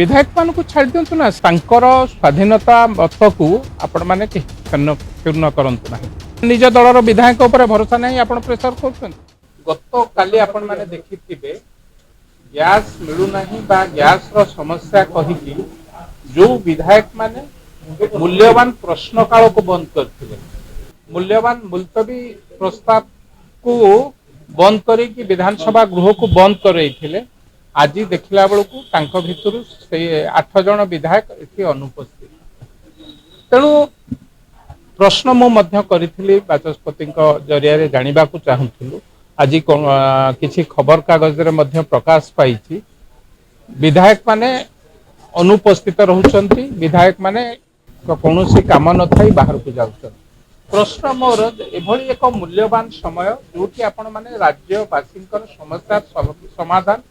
विधायक मान को छाड़ दिंतु ना स्वाधीनता मत को आपण मैंने क्षुण्ण करंतु ना निज दलर विधायक उपर भरोसा नहीं आप प्रेसर कर गत काली आपण मैंने देखिथिबे गैस मिलूना गैस रो समस्या कहिकी जो विधायक माने मूल्यवान प्रश्न काल को बंद करथिले मूल्यवान मुलतवी प्रस्ताव को बंद करी विधानसभा गृह को बंद करैथिले आज देखला बेलू तांको भितरु से 8 जन विधायक एठी अनुपस्थित तेणु प्रश्न मु मध्य करिथिली बाचस्पति जरिया रे जानिबा को चाहुथिलु आज किछि खबर कागज रे मध्य प्रकाश पाइछि विधायक माने अनुपस्थित रहउचंती विधायक माने कौनसी काम न थाई बाहर को जाउछन प्रश्न मोर एभली एक मूल्यवान समय जोटी आपण माने राज्यवासींकर समस्या समाधान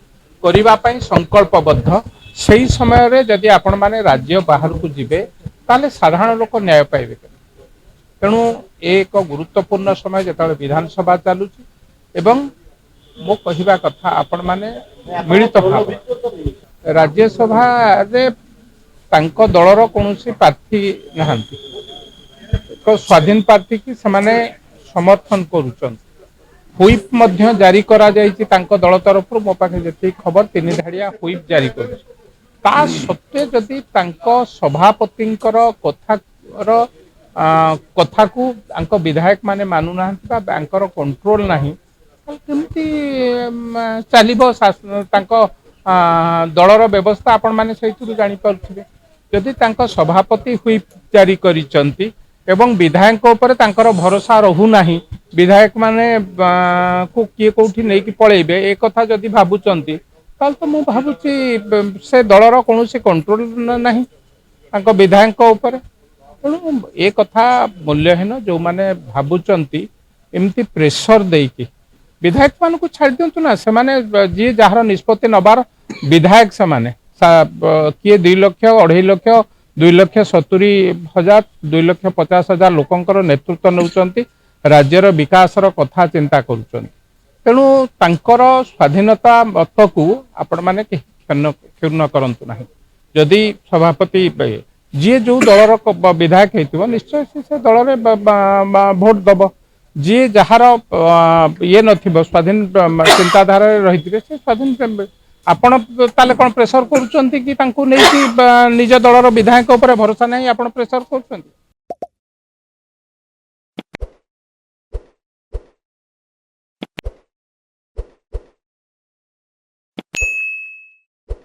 करिबा पई संकल्पबद्ध सही समय रे जदि आपण माने राज्य बाहर को जिबे ताले साधारण लोक न्याय पाइबे तेणु एक गुरुत्वपूर्ण समय जतले विधानसभा चालुची एवं मो कहिबा कथा आपण माने मिलित भाव राज्यसभा रे तांको दलर कोनोसी प्रार्थी नहांती एक स्वाधीन प्रार्थी की समाने समर्थन करूचन हुईप मध्य जारी करा जायछि तांको दल तरफ मो पाखे जति खबर 3 धाड़िया हुईप जारी कर ता सत्ते जदि तांको सभापतिंकर कथा को तांको विधायक माने मानु नाहंती बा बैंकर कंट्रोल नाही केमती चलिबो तांको दलर व्यवस्था आपण माने सहित जानि परथिबे जदि तांको सभापति हुईप जारी करिसंती एवं विधायक ऊपर तांकर भरोसा रहू नाही विधायक माने को किए कोठी नै कि पळेबे ए कथा जदि भाबुचंती ताल तो मु भाबुची से दलर कोनोसी कंट्रोल नाही तांको विधायक ऊपर तेणु ए कथा मूल्यहीन जो माने भाबुचंती एमती प्रेशर देकी विधायक मान को छाड़ दिंतु ना से माने जी जहार निष्पत्ति नबार विधायक से माने किए 2 लाख 2.5 लाख 2,70,000 2,50,000 लोकंकर नेतृत्व नौचंती राज्यर विकासर कथा चिंता करुचंती तेणु तांकर स्वाधीनता मत को आपण माने क्षुण्ण करंतु नाही जदि सभापति जी जो दलर विधायक हेतिबो निश्चय से दल रे भोट दबो जी जहार ये नथिबो स्वाधीन चिंताधारा रहिथिबे से स्वाधीन आपण ताले कोन प्रेशर करूचंती कि तांको नै कि निज दलर विधायक ऊपर भरोसा नै आपण प्रेशर करूचंती